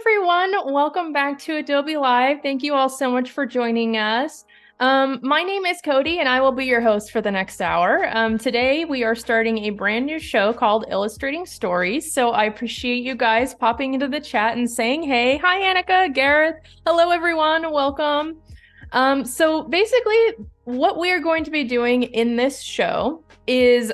everyone. Welcome back to Adobe Live. Thank you all so much for joining us. My name is Cody, and I will be your host for the next hour. Today, we are starting a brand new show called Illustrating Stories. So I appreciate you guys popping into the chat and saying, hey, hi, Annika, Gareth. Hello, everyone. Welcome. So basically, what we are going to be doing in this show is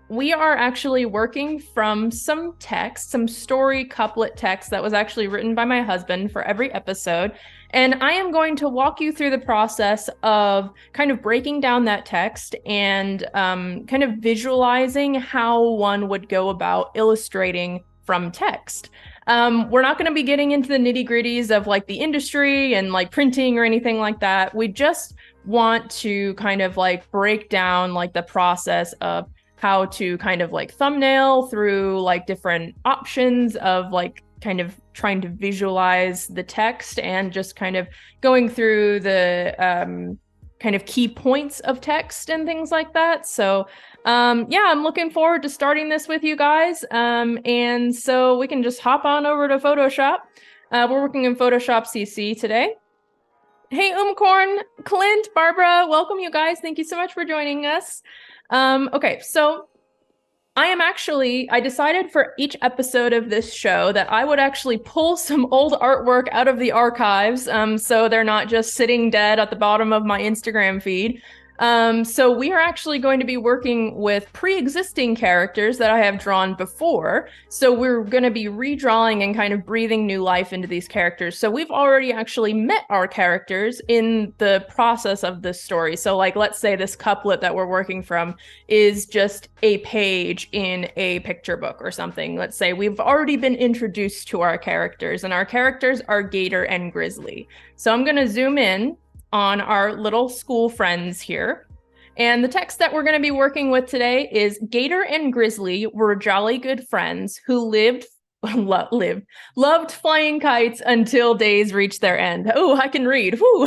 we are actually working from some text, some story couplet text that was actually written by my husband for every episode. And I am going to walk you through the process of kind of breaking down that text and kind of visualizing how one would go about illustrating from text. We're not going to be getting into the nitty-gritties of like the industry and like printing or anything like that. We just want to kind of like break down like the process of how to kind of like thumbnail through like different options of like kind of trying to visualize the text and just kind of going through the kind of key points of text and things like that. So yeah, I'm looking forward to starting this with you guys. And so we can just hop on over to Photoshop. We're working in Photoshop CC today. Hey, Umcorn, Clint, Barbara, welcome you guys. Thank you so much for joining us. Okay, so I decided for each episode of this show that I would actually pull some old artwork out of the archives, so they're not just sitting dead at the bottom of my Instagram feed. So we are actually going to be working with pre-existing characters that I have drawn before. So we're going to be redrawing and kind of breathing new life into these characters. So we've already actually met our characters in the process of this story. So like, let's say this couplet that we're working from is just a page in a picture book or something. Let's say we've already been introduced to our characters, and our characters are Gator and Grizzly. So I'm going to zoom in on our little school friends here. And the text that we're going to be working with today is Gator and Grizzly were jolly good friends who loved flying kites until days reached their end. Oh, I can read. Woo.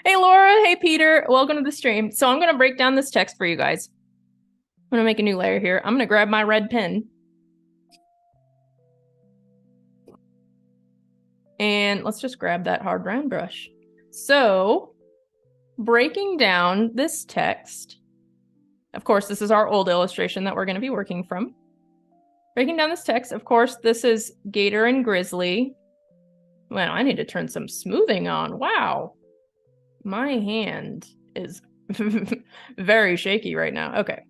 Hey, Laura. Hey, Peter. Welcome to the stream. So I'm going to break down this text for you guys. I'm going to make a new layer here. I'm going to grab my red pen. And let's just grab that hard round brush. So breaking down this text, of course, this is our old illustration that we're going to be working from. Breaking down this text, of course, this is Gator and Grizzly. Well, I need to turn some smoothing on. Wow. My hand is very shaky right now. Okay.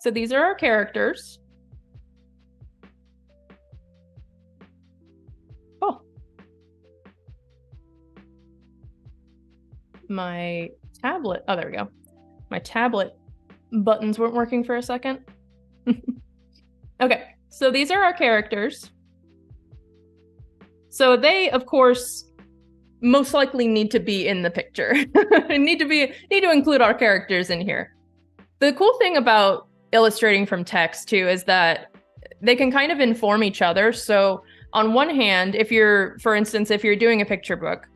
So these are our characters. My tablet, oh, there we go. My tablet buttons weren't working for a second. Okay, so these are our characters. So they, of course, most likely need to be in the picture. need to include our characters in here. The cool thing about illustrating from text too is that they can kind of inform each other. So on one hand, if you're, for instance, if you're doing a picture book,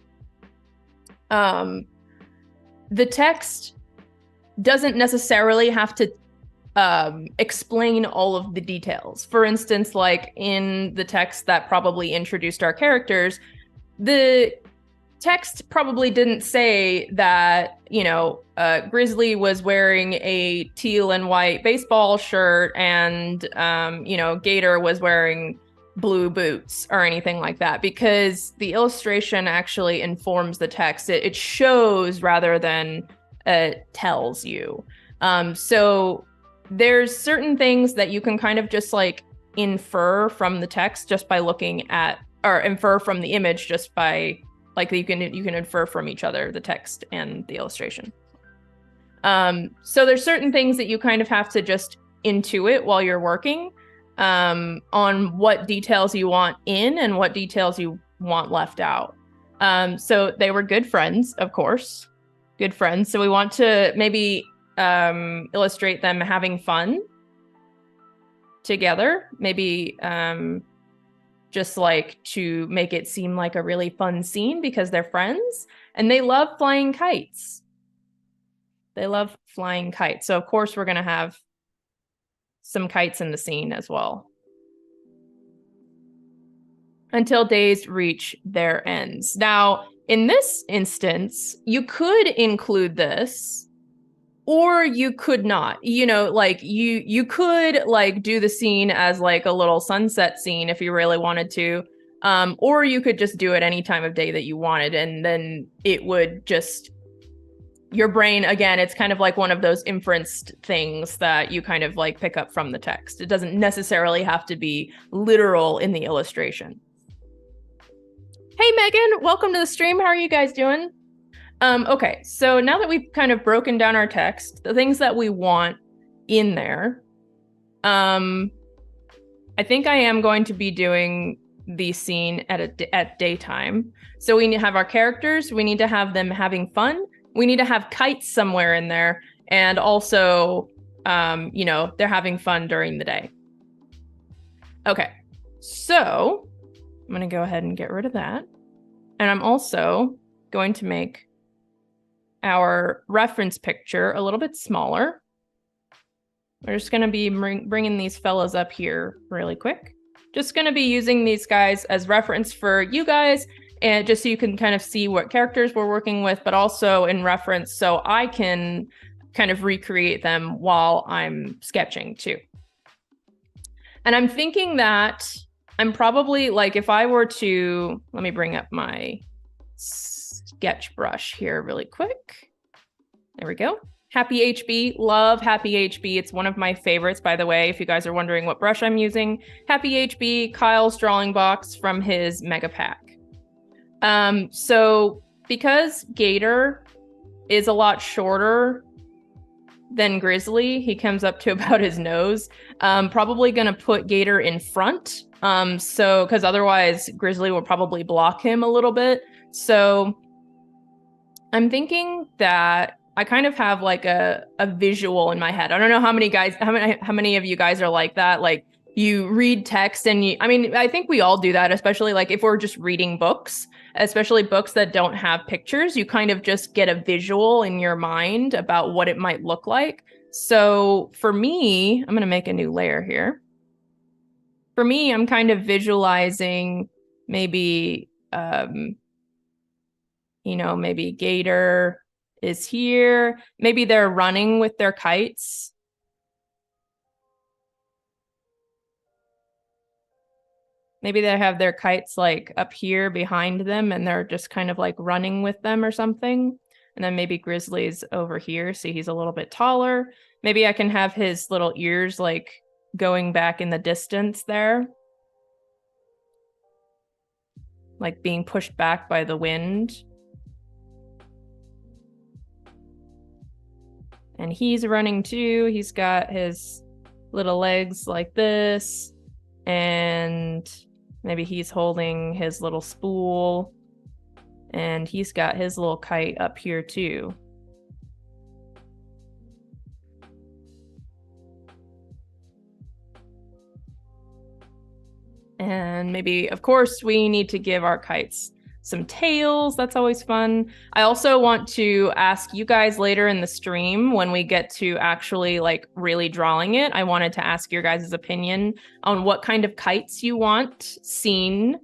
the text doesn't necessarily have to explain all of the details. For instance, like in the text that probably introduced our characters, the text probably didn't say that, you know, Grizzly was wearing a teal and white baseball shirt and, you know, Gator was wearing blue boots or anything like that, because the illustration actually informs the text. It shows rather than tells you. So there's certain things that you can kind of just like infer from the text just by looking at, or infer from the image just by like you can infer from each other, the text and the illustration. So there's certain things that you kind of have to just intuit while you're working on what details you want in and what details you want left out. So they were good friends, of course, good friends. So we want to maybe illustrate them having fun together, maybe just like to make it seem like a really fun scene because they're friends and they love flying kites. They love flying kites. So of course we're going to have some kites in the scene as well. until days reach their ends. Now, in this instance, you could include this, or you could not. You know, like you could like do the scene as like a little sunset scene if you really wanted to. Or you could just do it any time of day that you wanted, and then it would just, your brain, again, it's kind of like one of those inferenced things that you kind of like pick up from the text. It doesn't necessarily have to be literal in the illustration. Hey, Megan, welcome to the stream. How are you guys doing? Okay, so now that we've kind of broken down our text, the things that we want in there, I think I am going to be doing the scene at daytime. So we need to have our characters. We need to have them having fun. We need to have kites somewhere in there. And also, you know, they're having fun during the day. Okay, so I'm going to go ahead and get rid of that. And I'm also going to make our reference picture a little bit smaller. We're just going to be bringing these fellas up here really quick. Just going to be using these guys as reference for you guys, and just so you can kind of see what characters we're working with, but also in reference so I can kind of recreate them while I'm sketching too. And I'm thinking that I'm probably like, if I were to, let me bring up my sketch brush here really quick. There we go. Happy HB, love Happy HB. It's one of my favorites, by the way, if you guys are wondering what brush I'm using. Happy HB, Kyle's drawing box from his mega pack. So because Gator is a lot shorter than Grizzly, he comes up to about his nose. Probably gonna put Gator in front. So, because otherwise Grizzly will probably block him a little bit. So I'm thinking that I kind of have like a visual in my head. I don't know how many of you guys are like that. Like you read text and I mean, I think we all do that, especially like if we're just reading books, especially books that don't have pictures, you kind of just get a visual in your mind about what it might look like. So for me, I'm going to make a new layer here. For me, I'm kind of visualizing maybe, you know, maybe Gator is here. Maybe they're running with their kites. Maybe they have their kites like up here behind them and they're just kind of like running with them or something. And then maybe Grizzly's over here. See, he's a little bit taller. Maybe I can have his little ears like going back in the distance there. Like being pushed back by the wind. And he's running too. He's got his little legs like this. And maybe he's holding his little spool. And he's got his little kite up here too. And maybe, of course, we need to give our kites some tails. That's always fun. I also want to ask you guys later in the stream when we get to actually like really drawing it. I wanted to ask your guys' opinion on what kind of kites you want seen,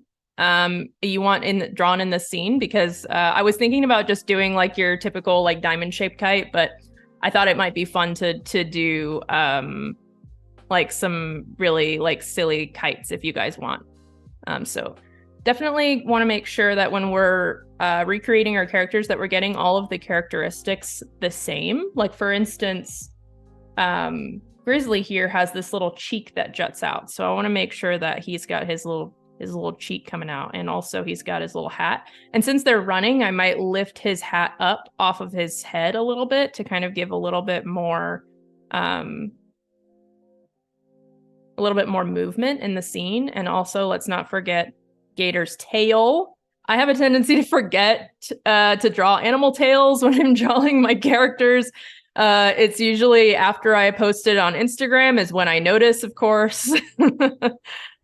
you want drawn in the scene, because I was thinking about just doing like your typical like diamond shaped kite, but I thought it might be fun to do like some really like silly kites if you guys want. So definitely want to make sure that when we're recreating our characters that we're getting all of the characteristics the same. Like for instance, Grizzly here has this little cheek that juts out. So I want to make sure that he's got his little cheek coming out, and also he's got his little hat. And since they're running, I might lift his hat up off of his head a little bit to kind of give a little bit more movement in the scene. And also let's not forget Gator's tail. I have a tendency to forget to draw animal tails when I'm drawing my characters. It's usually after I post it on Instagram is when I notice, of course. So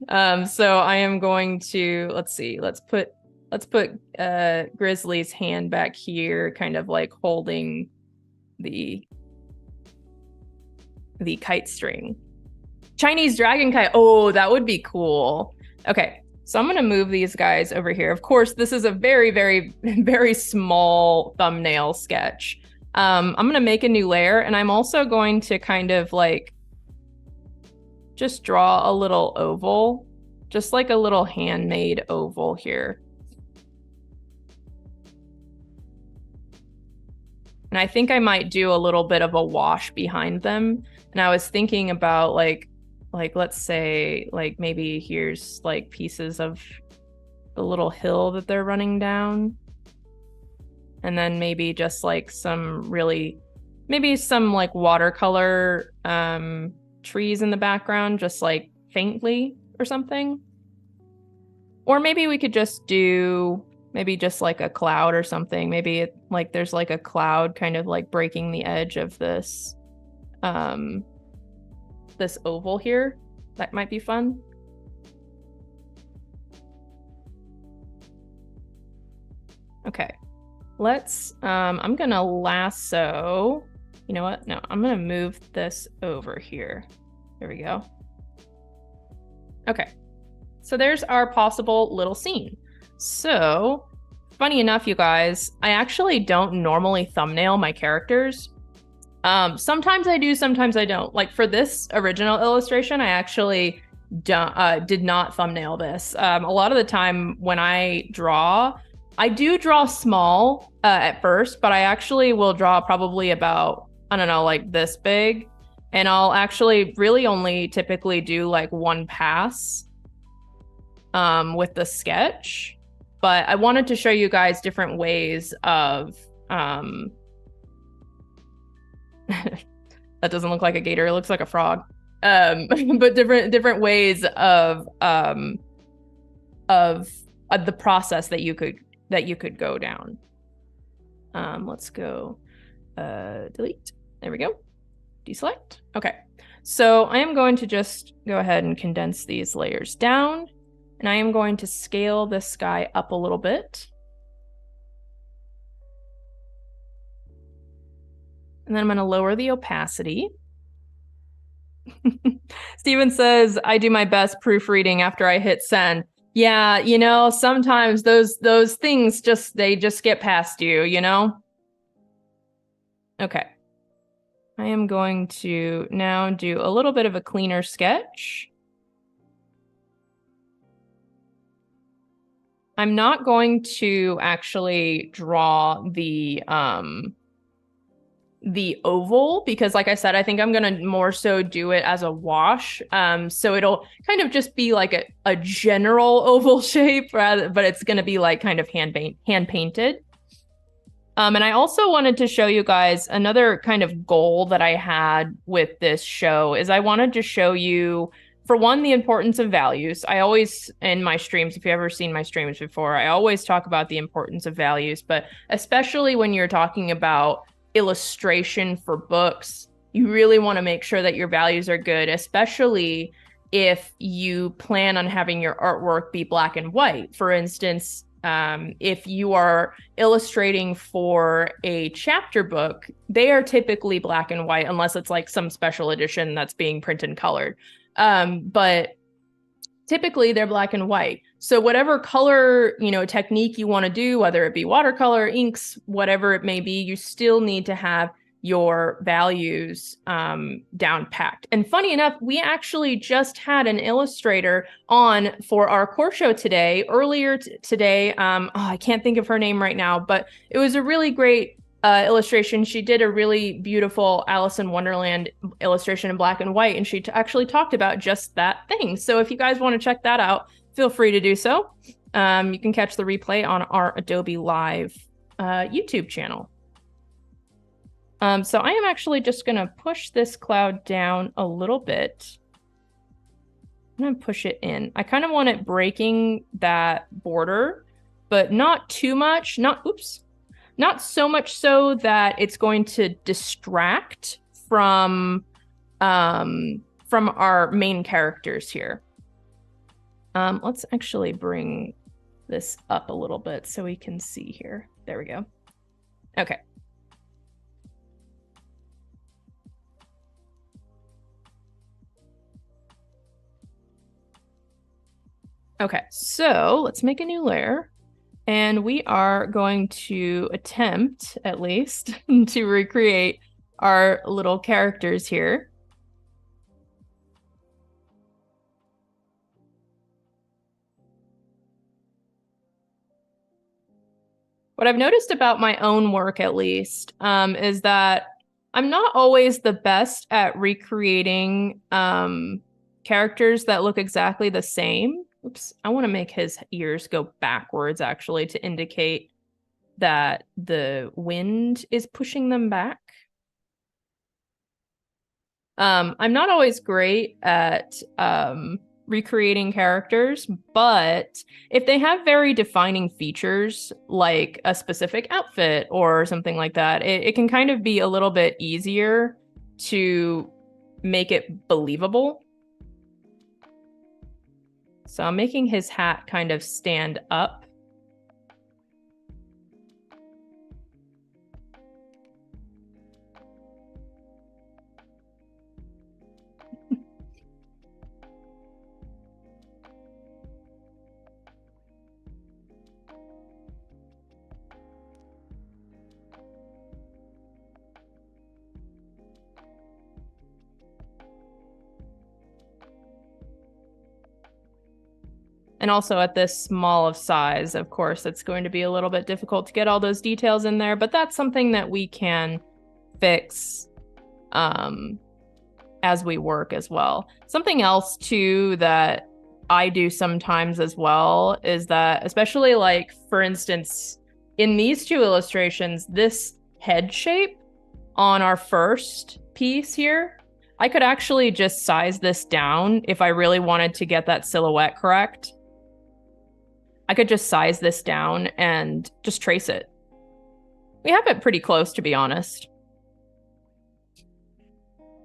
I am going to, let's put Grizzly's hand back here, kind of like holding the kite string. Chinese dragon kite. Oh, that would be cool. Okay. So I'm going to move these guys over here. Of course, this is a very, very, very small thumbnail sketch. I'm going to make a new layer, and I'm also going to kind of like just draw a little oval, just like a little handmade oval here. And I think I might do a little bit of a wash behind them. And I was thinking about like let's say like maybe here's like pieces of the little hill that they're running down. And then maybe just like maybe some like watercolor trees in the background, just like faintly or something. Or maybe we could just do maybe just like a cloud or something. Maybe like there's like a cloud kind of like breaking the edge of this this oval here. That might be fun. Okay, let's I'm gonna lasso. You know what? No, I'm gonna move this over here. There we go. Okay, so there's our possible little scene. So funny enough, you guys, I actually don't normally thumbnail my characters. Sometimes I do, sometimes I don't. Like for this original illustration, I actually did not thumbnail this. A lot of the time when I do draw small at first, but I actually will draw probably about, I don't know, like this big. And I'll actually really only typically do like one pass with the sketch. But I wanted to show you guys different ways of that doesn't look like a gator, it looks like a frog. But different ways of the process that you could go down. Let's go delete. There we go. Deselect. Okay. So I am going to just go ahead and condense these layers down, and I am going to scale this guy up a little bit. And then I'm going to lower the opacity. Steven says, I do my best proofreading after I hit send. Yeah, you know, sometimes those things they just get past you, you know? Okay. I am going to now do a little bit of a cleaner sketch. I'm not going to actually draw the oval because, like I said, I think I'm going to more so do it as a wash. So it'll kind of just be like a general oval shape, but it's going to be like kind of hand painted. And I also wanted to show you guys another kind of goal that I had with this show is I wanted to show you, for one, the importance of values. I always, in my streams, if you've ever seen my streams before, I always talk about the importance of values, but especially when you're talking about illustration for books, you really want to make sure that your values are good, especially if you plan on having your artwork be black and white. For instance, if you are illustrating for a chapter book, they are typically black and white unless it's like some special edition that's being printed and colored. But typically they're black and white. So whatever color, technique you want to do, whether it be watercolor, inks, whatever it may be, you still need to have your values down packed. And funny enough, we actually just had an illustrator on for our core show today, earlier today. I can't think of her name right now, but it was a really great illustration. She did a really beautiful Alice in Wonderland illustration in black and white, and she actually talked about just that thing. So if you guys want to check that out, feel free to do so. You can catch the replay on our Adobe Live YouTube channel. So I am actually just going to push this cloud down a little bit. I'm going to push it in. I kind of want it breaking that border, but not too much. Not so much so that it's going to distract from our main characters here. Let's actually bring this up a little bit so we can see here. There we go. Okay. Okay, so let's make a new layer. And we are going to attempt, at least, to recreate our little characters here. What I've noticed about my own work, at least, is that I'm not always the best at recreating characters that look exactly the same. Oops, I want to make his ears go backwards, actually, to indicate that the wind is pushing them back. I'm not always great at recreating characters, but if they have very defining features, like a specific outfit or something like that, it can kind of be a little bit easier to make it believable. So I'm making his hat kind of stand up. And also at this small of size, of course, it's going to be a little bit difficult to get all those details in there, but that's something that we can fix as we work as well. Something else too that I do sometimes as well is that, especially like, for instance, in these two illustrations, this head shape on our first piece here, I could actually just size this down if I really wanted to get that silhouette correct. I could just size this down and just trace it. We have it pretty close, to be honest.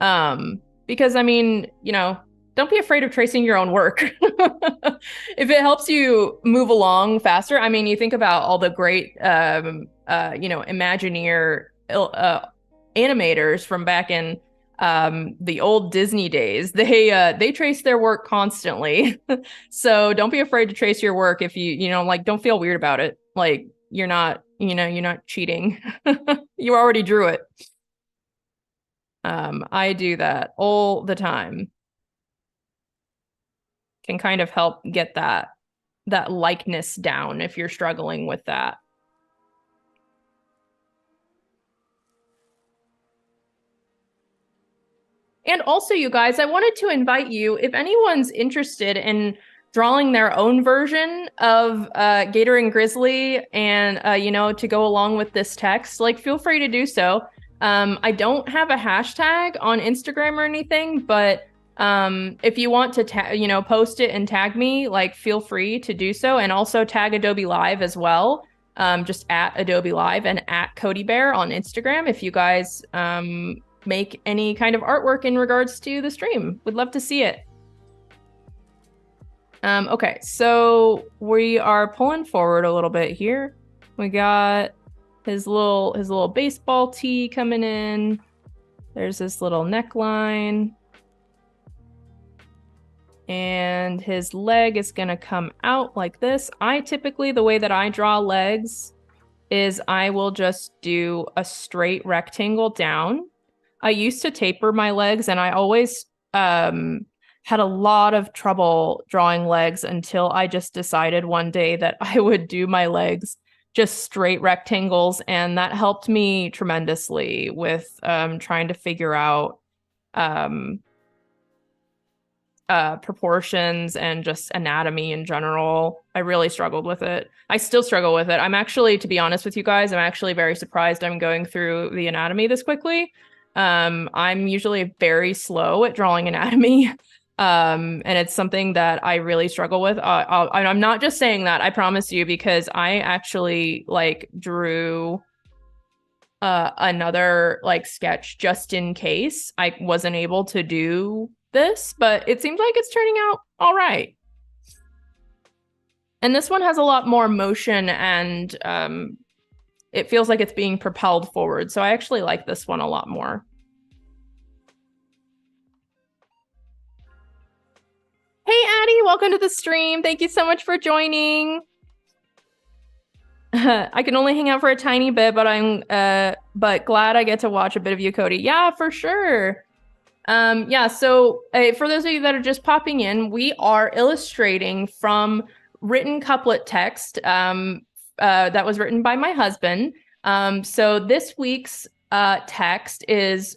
Because I mean, you know, don't be afraid of tracing your own work. If it helps you move along faster, I mean, you think about all the great, you know, Imagineer animators from back in the old Disney days. They trace their work constantly. So don't be afraid to trace your work if you know, like, don't feel weird about it. Like, you're not, you know, you're not cheating. You already drew it. I do that all the time. Can kind of help get that likeness down if you're struggling with that. And also, you guys, I wanted to invite you, if anyone's interested in drawing their own version of Gator and Grizzly and, you know, to go along with this text, like, feel free to do so. I don't have a hashtag on Instagram or anything, but if you want to, you know, post it and tag me, like, feel free to do so. And also tag Adobe Live as well. Just at Adobe Live and at Codi Bear on Instagram if you guys make any kind of artwork in regards to the stream. Would love to see it. Okay, so we are pulling forward a little bit here. We got his little baseball tee coming in. There's this little neckline. And his leg is gonna come out like this. I typically, the way that I draw legs is I will just do a straight rectangle down. I used to taper my legs, and I always had a lot of trouble drawing legs until I just decided one day that I would do my legs just straight rectangles, and that helped me tremendously with trying to figure out proportions and just anatomy in general. I really struggled with it. I still struggle with it. I'm actually, to be honest with you guys, I'm actually very surprised I'm going through the anatomy this quickly. I'm usually very slow at drawing anatomy. And it's something that I really struggle with. I'm not just saying that, I promise you, because I actually like drew another like sketch just in case I wasn't able to do this, but it seems like it's turning out all right. And this one has a lot more motion, and it feels like it's being propelled forward. So I actually like this one a lot more. Hey, Addie, welcome to the stream. Thank you so much for joining. I can only hang out for a tiny bit, but I'm but glad I get to watch a bit of you, Cody. Yeah, for sure. So for those of you that are just popping in, we are illustrating from written couplet text that was written by my husband. So this week's text is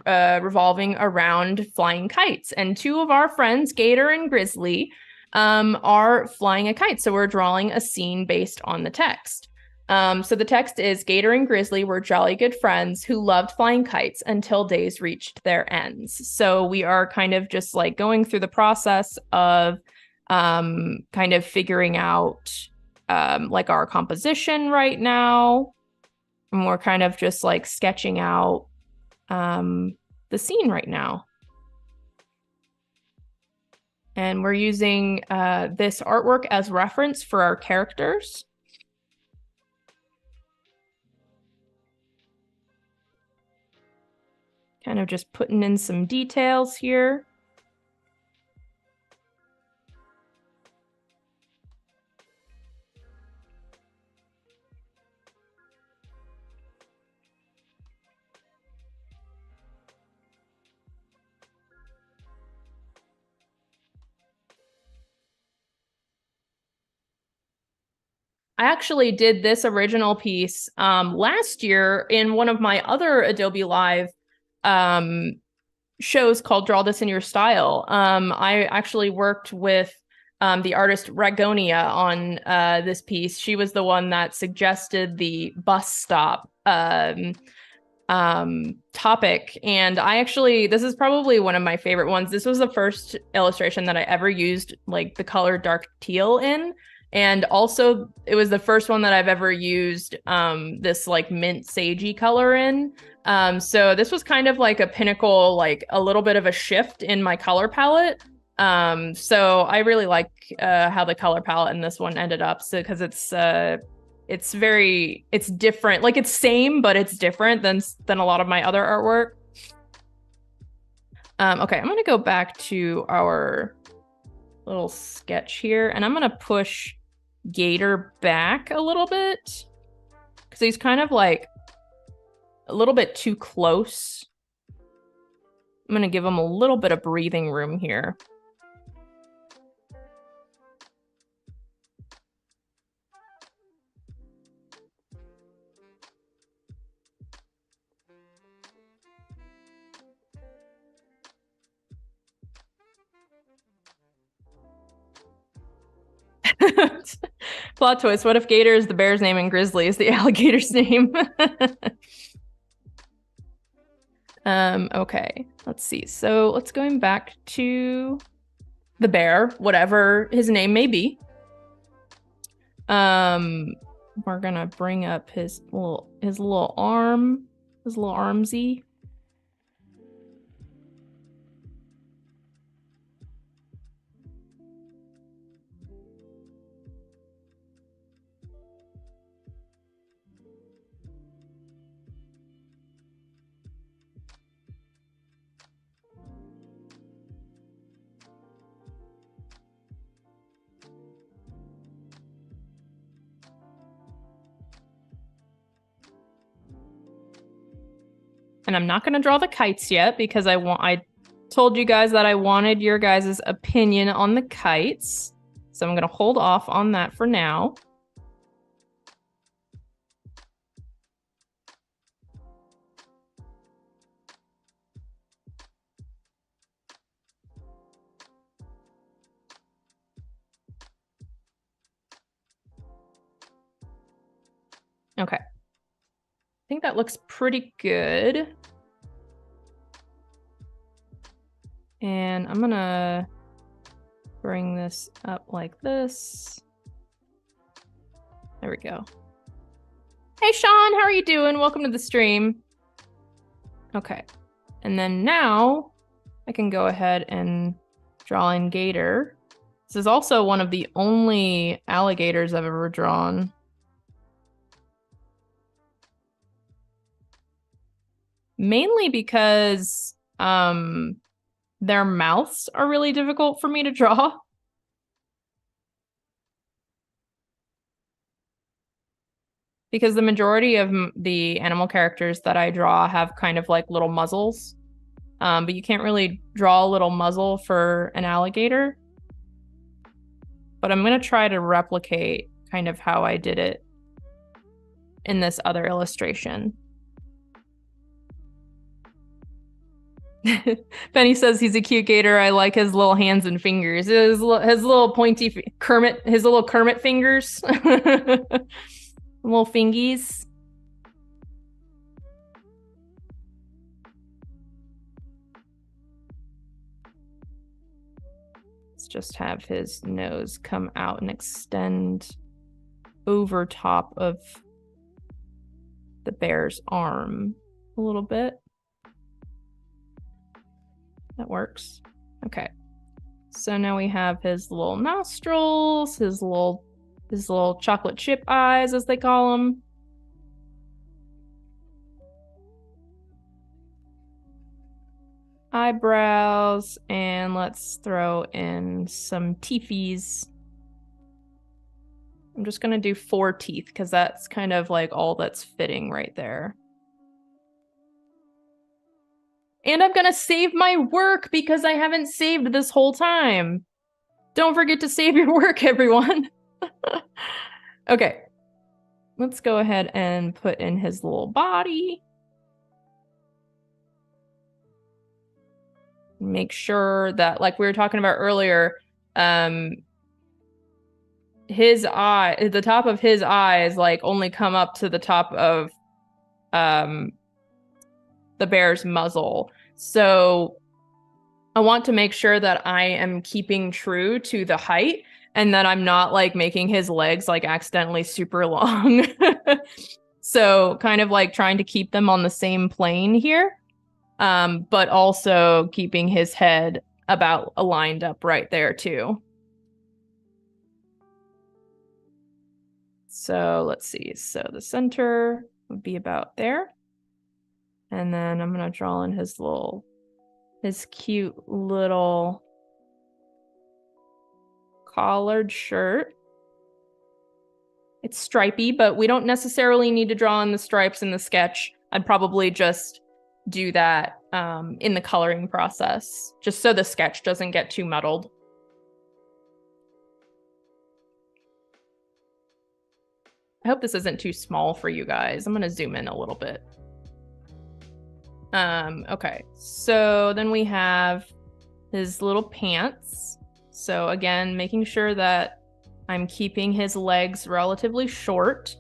revolving around flying kites, and two of our friends, Gator and Grizzly, are flying a kite. So we're drawing a scene based on the text. So the text is Gator and Grizzly were jolly good friends who loved flying kites until days reached their ends. So we are kind of just like going through the process of kind of figuring out like our composition right now. And we're kind of just like sketching out the scene right now. And we're using this artwork as reference for our characters. Kind of just putting in some details here. I actually did this original piece last year in one of my other Adobe Live shows called Draw This in Your Style. I actually worked with the artist Ragonia on this piece. She was the one that suggested the bus stop topic. And this is probably one of my favorite ones. This was the first illustration that I ever used like the color dark teal in. And also it was the first one that I've ever used this like mint sagey color in. So this was kind of like a pinnacle, like a little bit of a shift in my color palette. So I really like how the color palette in this one ended up. So because it's different. Like it's same, but it's different than a lot of my other artwork. Okay, I'm gonna go back to our little sketch here, and I'm gonna push Gator back a little bit because he's kind of like a little bit too close. I'm gonna give him a little bit of breathing room here. Plot twist, what if Gator is the bear's name and Grizzly is the alligator's name? Okay, let's see. So let's going back to the bear, whatever his name may be. We're gonna bring up his little armsy. And I'm not going to draw the kites yet because I told you guys that I wanted your guys' opinion on the kites. So I'm going to hold off on that for now. Okay. I think that looks pretty good. And I'm gonna bring this up like this. There we go. Hey, Sean, how are you doing? Welcome to the stream. Okay. And then now I can go ahead and draw in Gator. This is also one of the only alligators I've ever drawn. Mainly because their mouths are really difficult for me to draw. because the majority of the animal characters that I draw have kind of like little muzzles. But you can't really draw a little muzzle for an alligator. But I'm going to try to replicate kind of how I did it in this other illustration. Benny says he's a cute gator. I like his little hands and fingers. His little pointy Kermit, his little Kermit fingers. Little fingies. Let's just have his nose come out and extend over top of the bear's arm a little bit. That works. Okay. So now we have his little nostrils, his little chocolate chip eyes, as they call them. Eyebrows, and let's throw in some teethies. I'm just gonna do 4 teeth because that's kind of like all that's fitting right there. And I'm gonna save my work because I haven't saved this whole time. Don't forget to save your work, everyone. Okay, let's go ahead and put in his little body. Make sure that, like we were talking about earlier, his eye, the top of his eyes, like only come up to the top of the bear's muzzle. So I want to make sure that I am keeping true to the height and that I'm not like making his legs like accidentally super long. So kind of like trying to keep them on the same plane here, but also keeping his head about aligned up right there too. So let's see. So the center would be about there. And then I'm going to draw in his cute little collared shirt. It's stripy, but we don't necessarily need to draw in the stripes in the sketch. I'd probably just do that in the coloring process, just so the sketch doesn't get too muddled. I hope this isn't too small for you guys. I'm going to zoom in a little bit. Okay, so then we have his little pants. So again, making sure that I'm keeping his legs relatively short.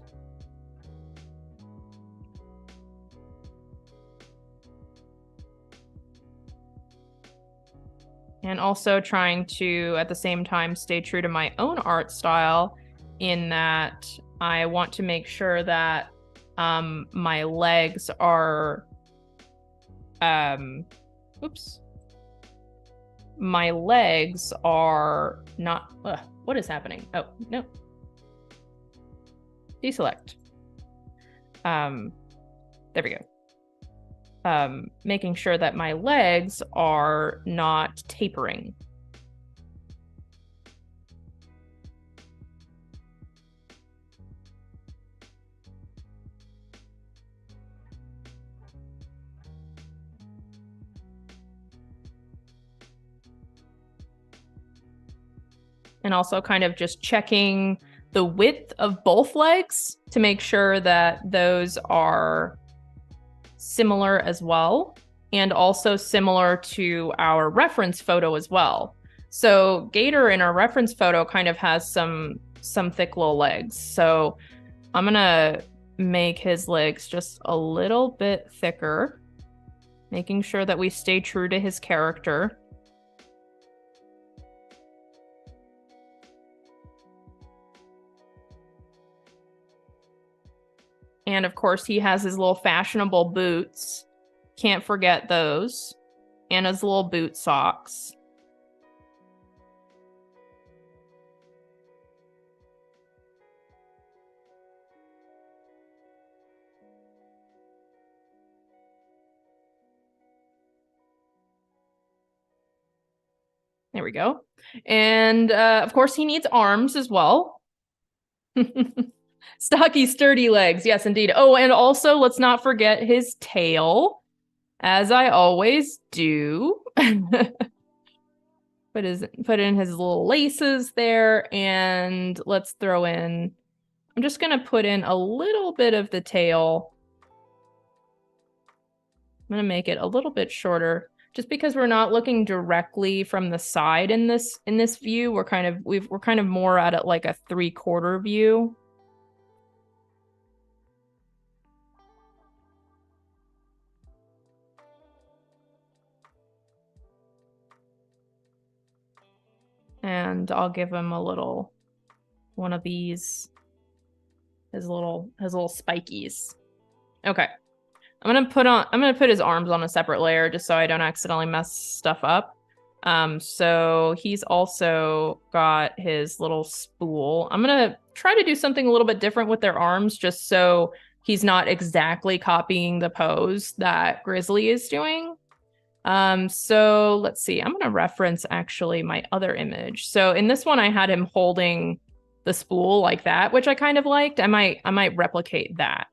And also trying to, at the same time, stay true to my own art style in that I want to make sure that my legs are my legs are not what is happening? Oh no, deselect. There we go. Making sure that my legs are not tapering. And also kind of just checking the width of both legs to make sure that those are similar as well, and also similar to our reference photo as well. So Gator in our reference photo kind of has some thick little legs. So I'm gonna make his legs just a little bit thicker, making sure that we stay true to his character. And of course, he has his little fashionable boots. Can't forget those. And his little boot socks. There we go. And of course, he needs arms as well. Stocky, sturdy legs. Yes, indeed. Oh, and also let's not forget his tail, as I always do. Put in his little laces there, and let's throw in, I'm just gonna put in a little bit of the tail. I'm gonna make it a little bit shorter, just because we're not looking directly from the side in this view. We're kind of more at it like a 3/4 view. And I'll give him a little one of these, his little spikies. Okay. I'm gonna put his arms on a separate layer just so I don't accidentally mess stuff up. So he's also got his little spool. I'm gonna try to do something a little bit different with their arms just so he's not exactly copying the pose that Grizzly is doing. So let's see. I'm gonna reference actually my other image. So in this one, I had him holding the spool like that, which I kind of liked. I might replicate that.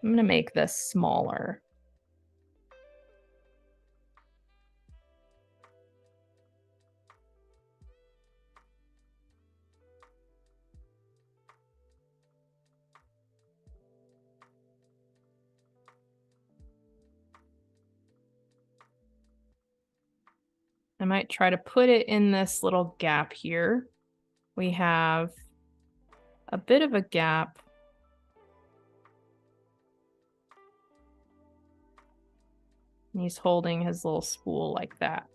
I'm gonna make this smaller. I might try to put it in this little gap here. We have a bit of a gap. And he's holding his little spool like that.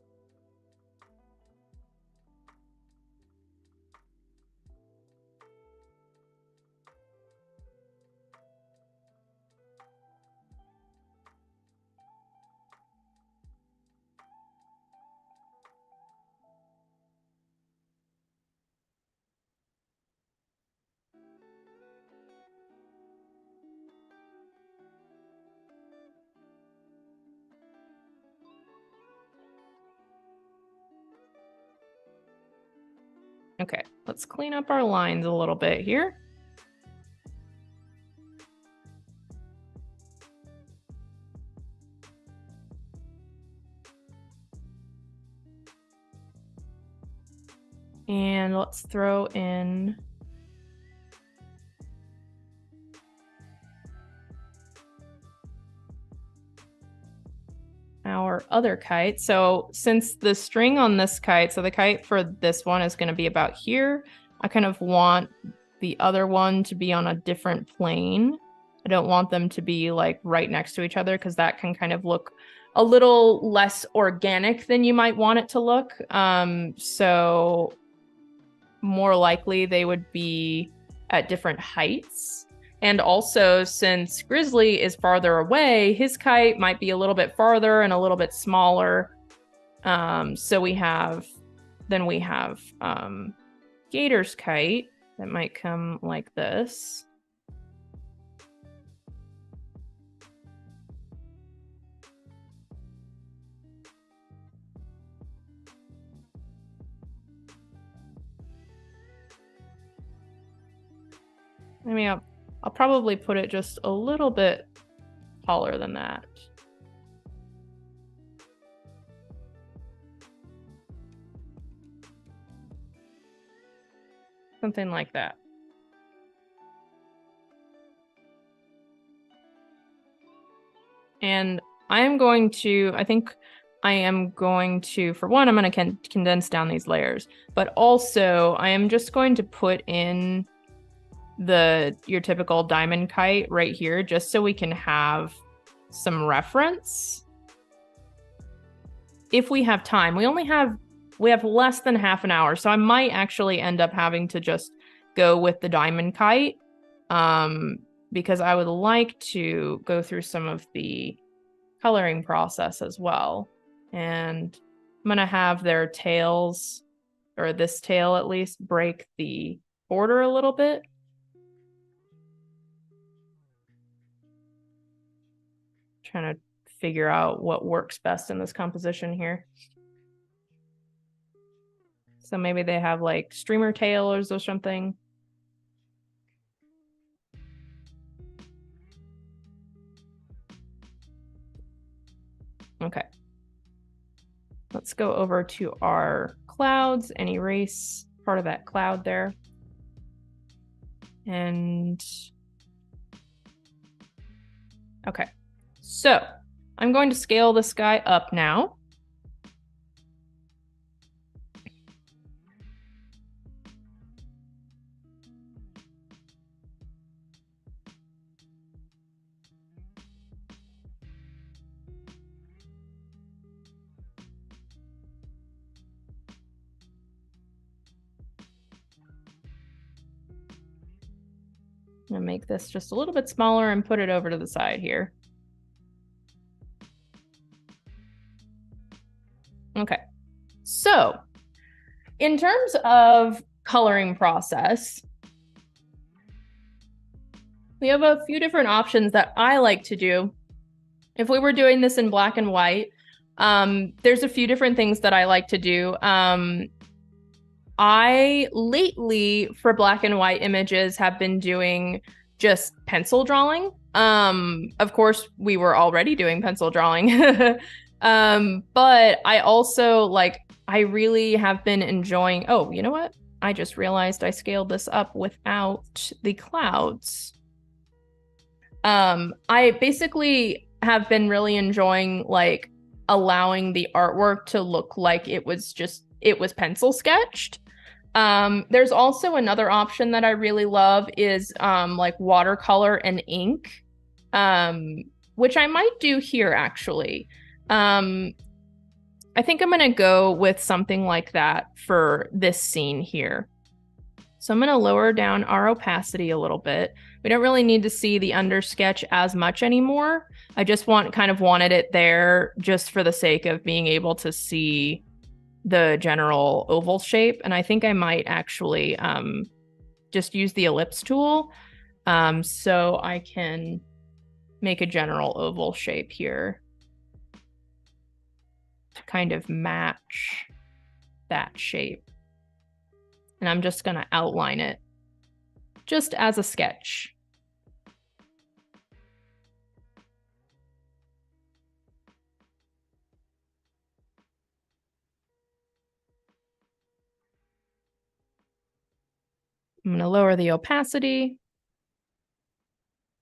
Okay, let's clean up our lines a little bit here. And let's throw in our other kite. So since the string on this kite, so the kite for this one is going to be about here, I kind of want the other one to be on a different plane. I don't want them to be like right next to each other because that can kind of look a little less organic than you might want it to look. So more likely they would be at different heights. And also, since Grizzly is farther away, his kite might be a little bit farther and a little bit smaller. So we have Gator's kite that might come like this. I mean, I'll probably put it just a little bit taller than that. Something like that. And I think I am going to, for one, I'm going to condense down these layers, but also I am just going to put in your typical diamond kite right here, just so we can have some reference. If we have time, we have less than half an hour, so I might actually end up having to just go with the diamond kite, because I would like to go through some of the coloring process as well. And I'm gonna have their tails, or this tail at least, break the border a little bit. Trying to figure out what works best in this composition here. So maybe they have like streamer tails or something. Okay. Let's go over to our clouds and erase part of that cloud there. And okay, so I'm going to scale this guy up now. I'm gonna make this just a little bit smaller and put it over to the side here. Okay, so in terms of coloring process, we have a few different options that I like to do. If we were doing this in black and white, there's a few different things that I like to do. I lately, for black and white images, have been doing just pencil drawing. Of course, we were already doing pencil drawing. But I also I really have been enjoying, oh, you know what? I just realized I scaled this up without the clouds. I basically have been really enjoying allowing the artwork to look like it was pencil sketched. There's also another option that I really love is watercolor and ink, which I might do here actually. I think I'm gonna go with something like that for this scene here. So I'm gonna lower down our opacity a little bit. We don't really need to see the under sketch as much anymore. I just wanted it there just for the sake of being able to see the general oval shape. And I think I might actually just use the ellipse tool so I can make a general oval shape here to kind of match that shape. And I'm just gonna outline it just as a sketch. I'm going to lower the opacity.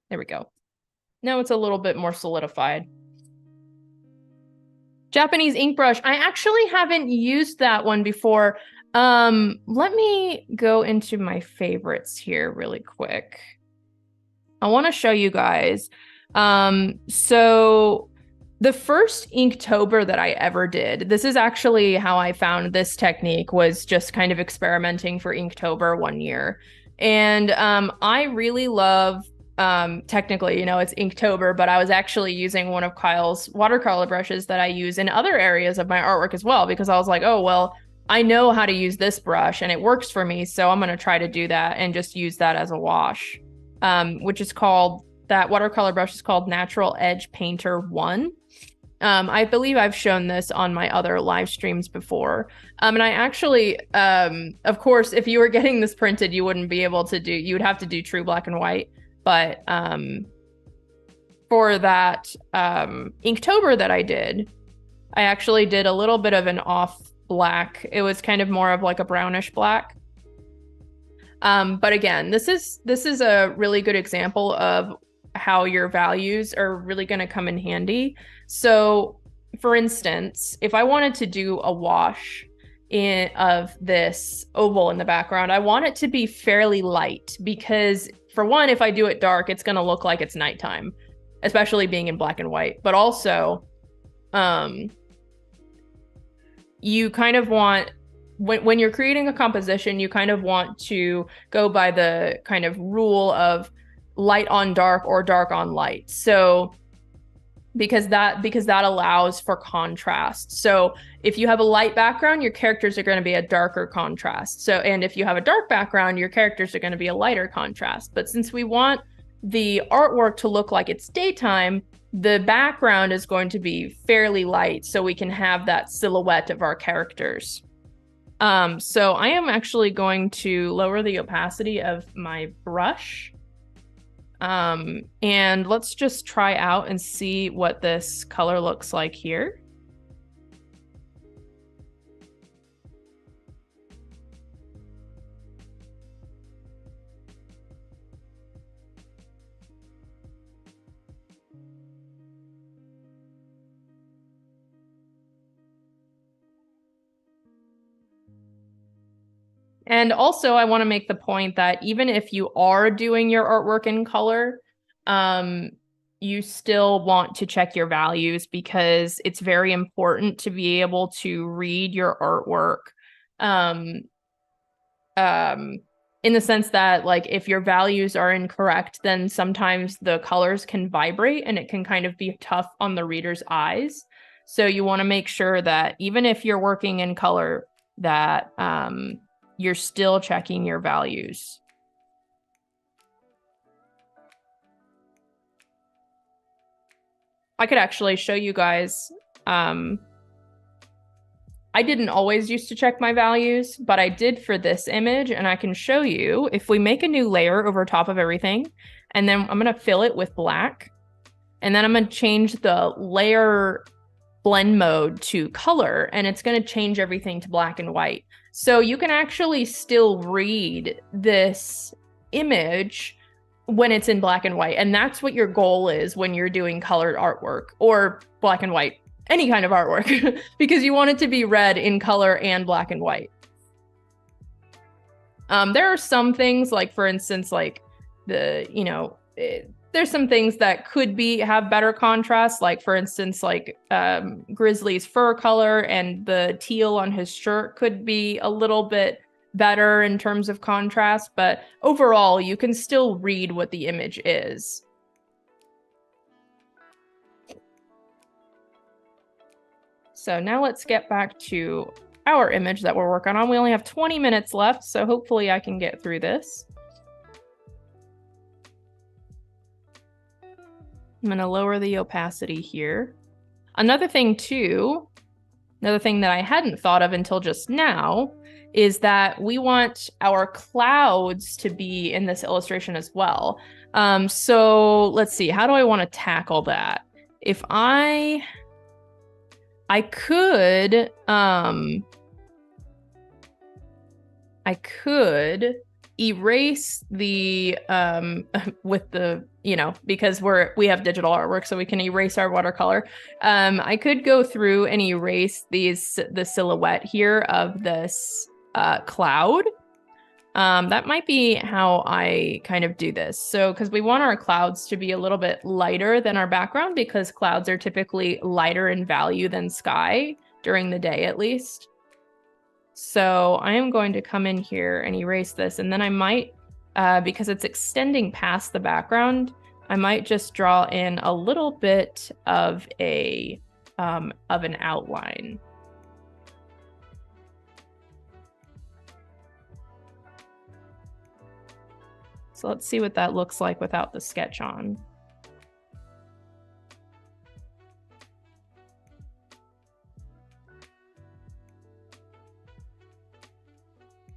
There we go. Now it's a little bit more solidified. Japanese ink brush. I actually haven't used that one before. Let me go into my favorites here really quick. I want to show you guys. So the first Inktober that I ever did, this is actually how I found this technique, was just kind of experimenting for Inktober one year. And I really love, technically, it's Inktober, but I was actually using one of Kyle's watercolor brushes that I use in other areas of my artwork as well, because I was like, oh, well, I know how to use this brush and it works for me. So I'm going to try to do that and just use that as a wash, which is called, that watercolor brush is called Natural Edge Painter 1. I believe I've shown this on my other live streams before. And I actually, of course, if you were getting this printed, you wouldn't be able to do, you would have to do true black and white. But for that Inktober that I did, I actually did a little bit of an off black. It was kind of more of like a brownish black. But again, this is a really good example of how your values are really going to come in handy. So for instance, if I wanted to do a wash of this oval in the background, I want it to be fairly light, because for one, if I do it dark, it's going to look like it's nighttime, especially being in black and white. But also, you kind of want, when you're creating a composition, you kind of want to go by the kind of rule of light on dark or dark on light. So because that allows for contrast. So if you have a light background, your characters are going to be a darker contrast. So, and if you have a dark background, your characters are going to be a lighter contrast. But since we want the artwork to look like it's daytime, the background is going to be fairly light so we can have that silhouette of our characters. So I am actually going to lower the opacity of my brush. And let's just try out and see what this color looks like here. And also, I want to make the point that even if you are doing your artwork in color, you still want to check your values because it's very important to be able to read your artwork. In the sense that, like, if your values are incorrect, then sometimes the colors can vibrate and it can kind of be tough on the reader's eyes. So you want to make sure that even if you're working in color, that you're still checking your values. I could actually show you guys. I didn't always used to check my values, but I did for this image, and I can show you if we make a new layer over top of everything, and then I'm going to fill it with black, and then I'm going to change the layer blend mode to color, and it's going to change everything to black and white. So you can actually still read this image when it's in black and white, and that's what your goal is when you're doing colored artwork or black and white. Any kind of artwork, because you want it to be read in color and black and white. There are some things, like for instance, like there's some things that could have better contrast, like for instance, like Grizzly's fur color and the teal on his shirt could be a little bit better in terms of contrast, but overall you can still read what the image is. So now let's get back to our image that we're working on. We only have 20 minutes left, so hopefully I can get through this. I'm going to lower the opacity here. Another thing that I hadn't thought of until just now is that we want our clouds to be in this illustration as well. So let's see, how do I want to tackle that? If I could erase the with the, because we have digital artwork, so we can erase our watercolor. I could go through and erase the silhouette here of this cloud. That might be how I kind of do this. So, because we want our clouds to be a little bit lighter than our background, because clouds are typically lighter in value than sky during the day, at least. So I am going to come in here and erase this, and then I might, because it's extending past the background, I might just draw in a little bit of an outline. So let's see what that looks like without the sketch on.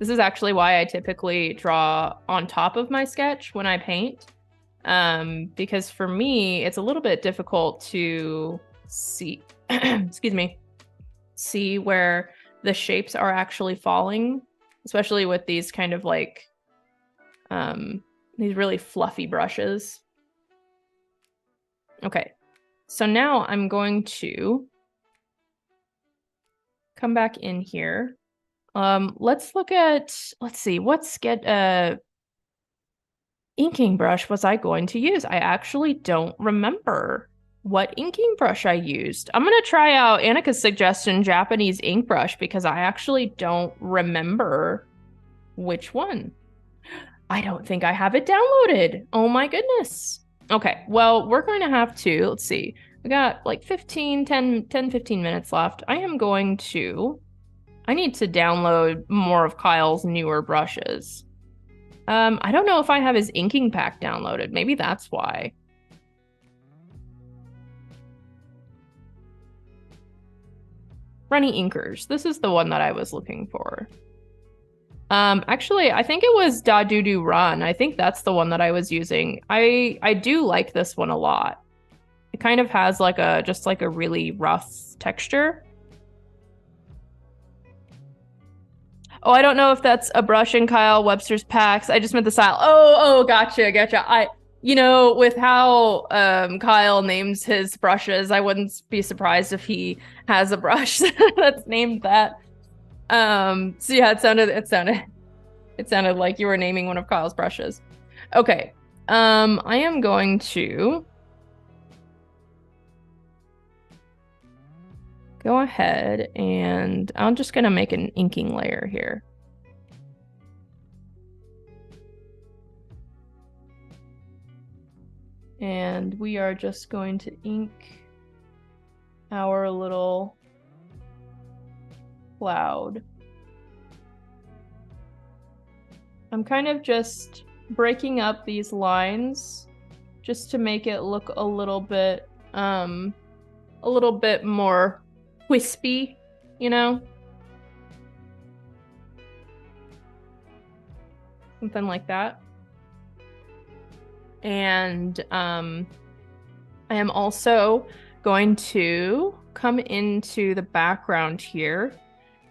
This is actually why I typically draw on top of my sketch when I paint, because for me, it's a little bit difficult to see, excuse me, see where the shapes are actually falling, especially with these kind of like, these really fluffy brushes. Okay, so now I'm going to come back in here. Let's see, what inking brush was I going to use? I actually don't remember what inking brush I used. I'm gonna try out Annika's suggestion, Japanese ink brush, because I actually don't remember which one. I don't think I have it downloaded. Oh my goodness. Okay, well, we're going to have to, let's see. We got like 15 minutes left. I need to download more of Kyle's newer brushes. I don't know if I have his inking pack downloaded. Maybe that's why. Runny Inkers. This is the one that I was looking for. Actually, I think it was Da Doo Doo Run. I think that's the one that I was using. I do like this one a lot. It kind of has like just like a really rough texture. Oh, I don't know if that's a brush in Kyle Webster's packs. I just meant the style. Oh, gotcha. With how Kyle names his brushes, I wouldn't be surprised if he has a brush that's named that. So yeah, it sounded like you were naming one of Kyle's brushes. Okay. I am going to go ahead and I'm just gonna make an inking layer here. And we are just going to ink our little cloud. I'm kind of just breaking up these lines just to make it look a little bit more wispy, you know? Something like that. And I am also going to come into the background here,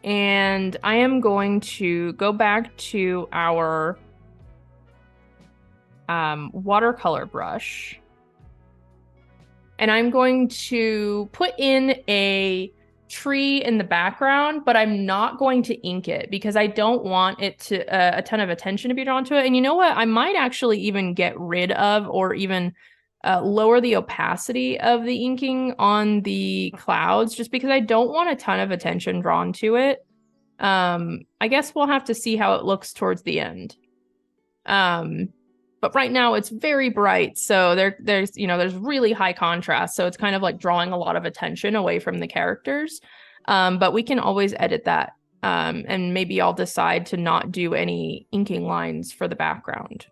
and I am going to go back to our watercolor brush, and I'm going to put in a tree in the background, but I'm not going to ink it because I don't want it to a ton of attention to be drawn to it. And you know what? I might actually even get rid of or even lower the opacity of the inking on the clouds just because I don't want a ton of attention drawn to it. I guess we'll have to see how it looks towards the end. But right now it's very bright, so there's really high contrast, so it's kind of like drawing a lot of attention away from the characters. But we can always edit that, and maybe I'll decide to not do any inking lines for the background.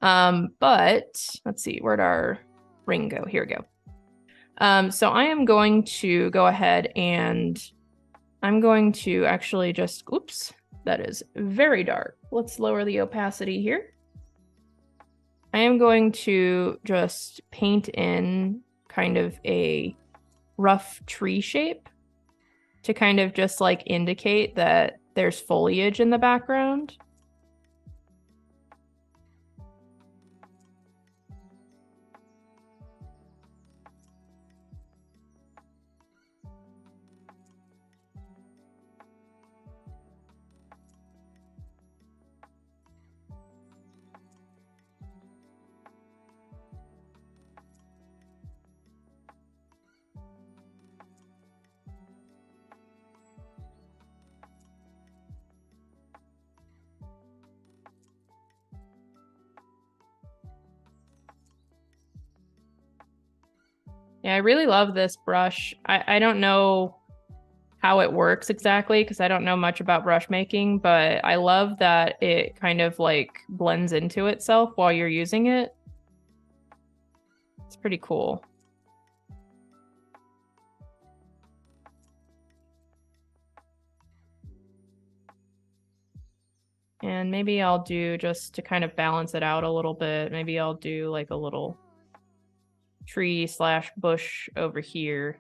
But let's see, where'd our ring go? Here we go. So I am going to go ahead and I'm going to actually just, oops, that is very dark. Let's lower the opacity here. I am going to just paint in kind of a rough tree shape to kind of just like indicate that there's foliage in the background. Yeah, I really love this brush. I don't know how it works exactly because I don't know much about brush making, but I love that it kind of like blends into itself while you're using it. It's pretty cool. And maybe I'll do, just to kind of balance it out a little bit, maybe I'll do like a little tree / bush over here.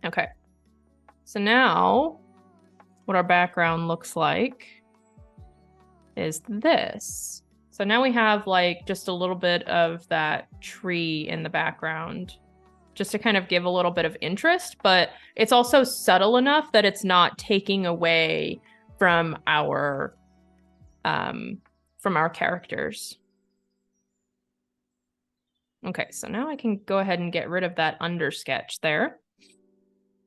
Okay. So now what our background looks like is this. So now we have like just a little bit of that tree in the background just to kind of give a little bit of interest, but it's also subtle enough that it's not taking away from our characters. Okay, so now I can go ahead and get rid of that under sketch there.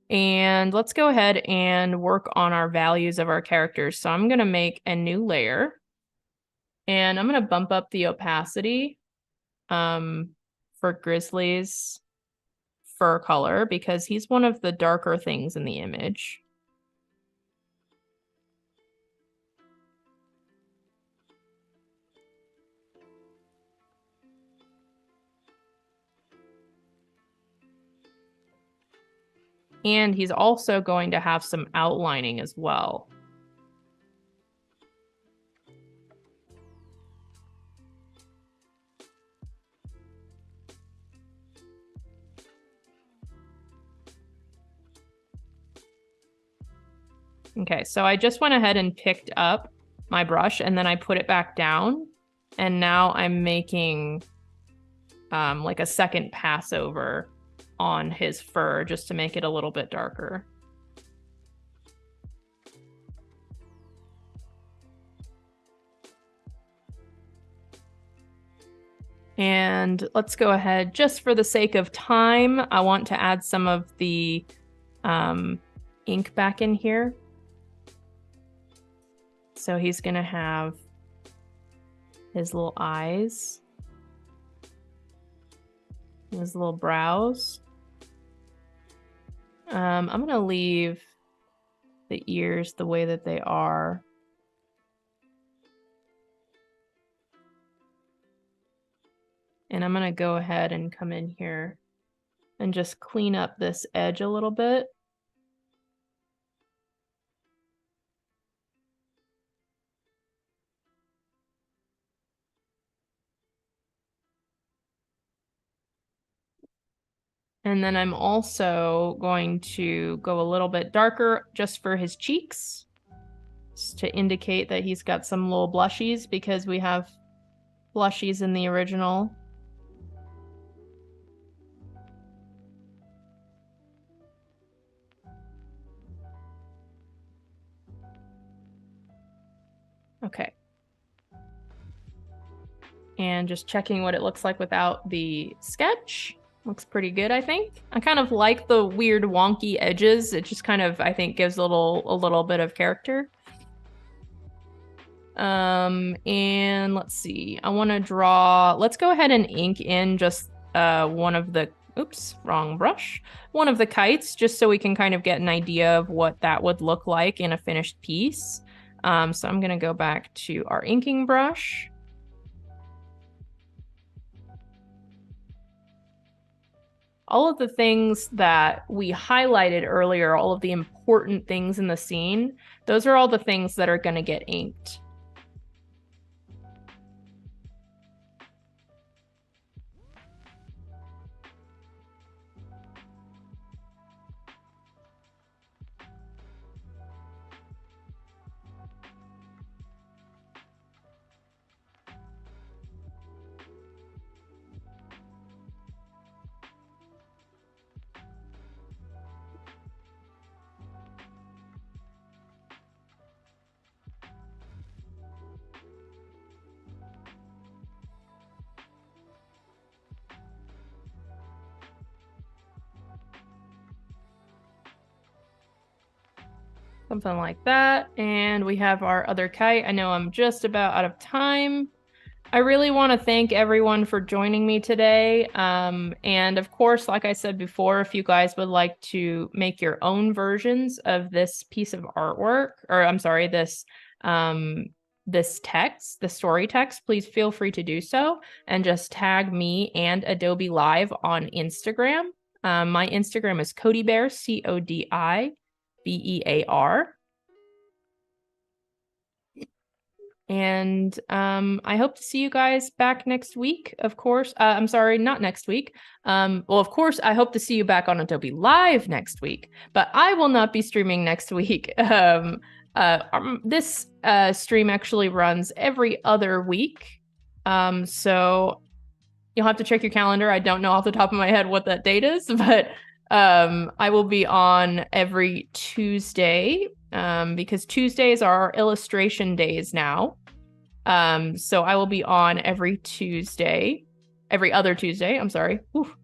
And let's go ahead and work on our values of our characters. So I'm gonna make a new layer and I'm gonna bump up the opacity for Grizzly's fur color because he's one of the darker things in the image. And he's also going to have some outlining as well. Okay, so I just went ahead and picked up my brush and then I put it back down. And now I'm making like a second pass over on his fur just to make it a little bit darker. And let's go ahead, just for the sake of time, I want to add some of the ink back in here. So he's going to have his little eyes, his little brows. I'm going to leave the ears the way that they are. And I'm going to go ahead and come in here and just clean up this edge a little bit. And then I'm also going to go a little bit darker just for his cheeks, just to indicate that he's got some little blushies, because we have blushies in the original. Okay. And just checking what it looks like without the sketch. Looks pretty good, I think. I kind of like the weird wonky edges. It just kind of, I think, gives a little bit of character. And let's see. I want to draw, let's go ahead and ink in just one of the, oops, wrong brush. One of the kites, just so we can kind of get an idea of what that would look like in a finished piece. So I'm going to go back to our inking brush. All of the things that we highlighted earlier, all of the important things in the scene, those are all the things that are going to get inked. Something like that. And we have our other kite. I know I'm just about out of time. I really want to thank everyone for joining me today. And of course, like I said before, if you guys would like to make your own versions of this piece of artwork, or I'm sorry, this text, the story text, please feel free to do so and just tag me and Adobe Live on Instagram. My Instagram is Codi Bear, CODIBEAR. And I hope to see you guys back next week, of course. I'm sorry, not next week. Well, of course, I hope to see you back on Adobe Live next week, but I will not be streaming next week. This stream actually runs every other week. So you'll have to check your calendar. I don't know off the top of my head what that date is, but I will be on every Tuesday, because Tuesdays are our illustration days now. So I will be on every other Tuesday, I'm sorry. Whew.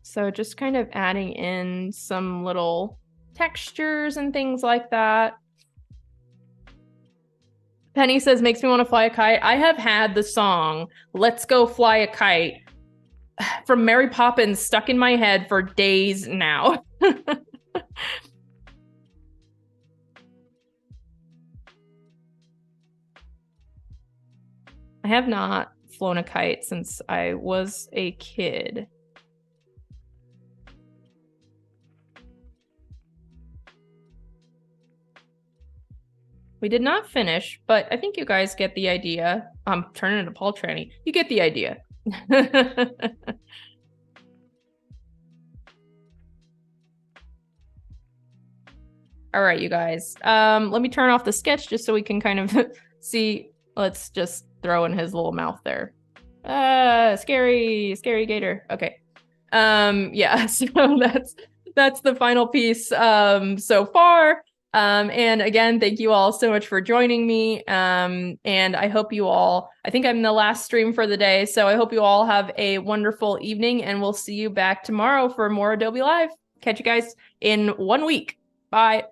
So just kind of adding in some little textures and things like that. Penny says, makes me want to fly a kite. I have had the song, Let's Go Fly a Kite, from Mary Poppins stuck in my head for days now. I have not flown a kite since I was a kid. We did not finish, but I think you guys get the idea. I'm turning into Paul Tranny. You get the idea. All right, you guys. Let me turn off the sketch just so we can kind of see. Let's just throw in his little mouth there. Scary Gator. Okay. Yeah, so that's the final piece so far. And again, thank you all so much for joining me. And I hope you all, I think I'm the last stream for the day, so I hope you all have a wonderful evening, and we'll see you back tomorrow for more Adobe Live. Catch you guys in 1 week. Bye.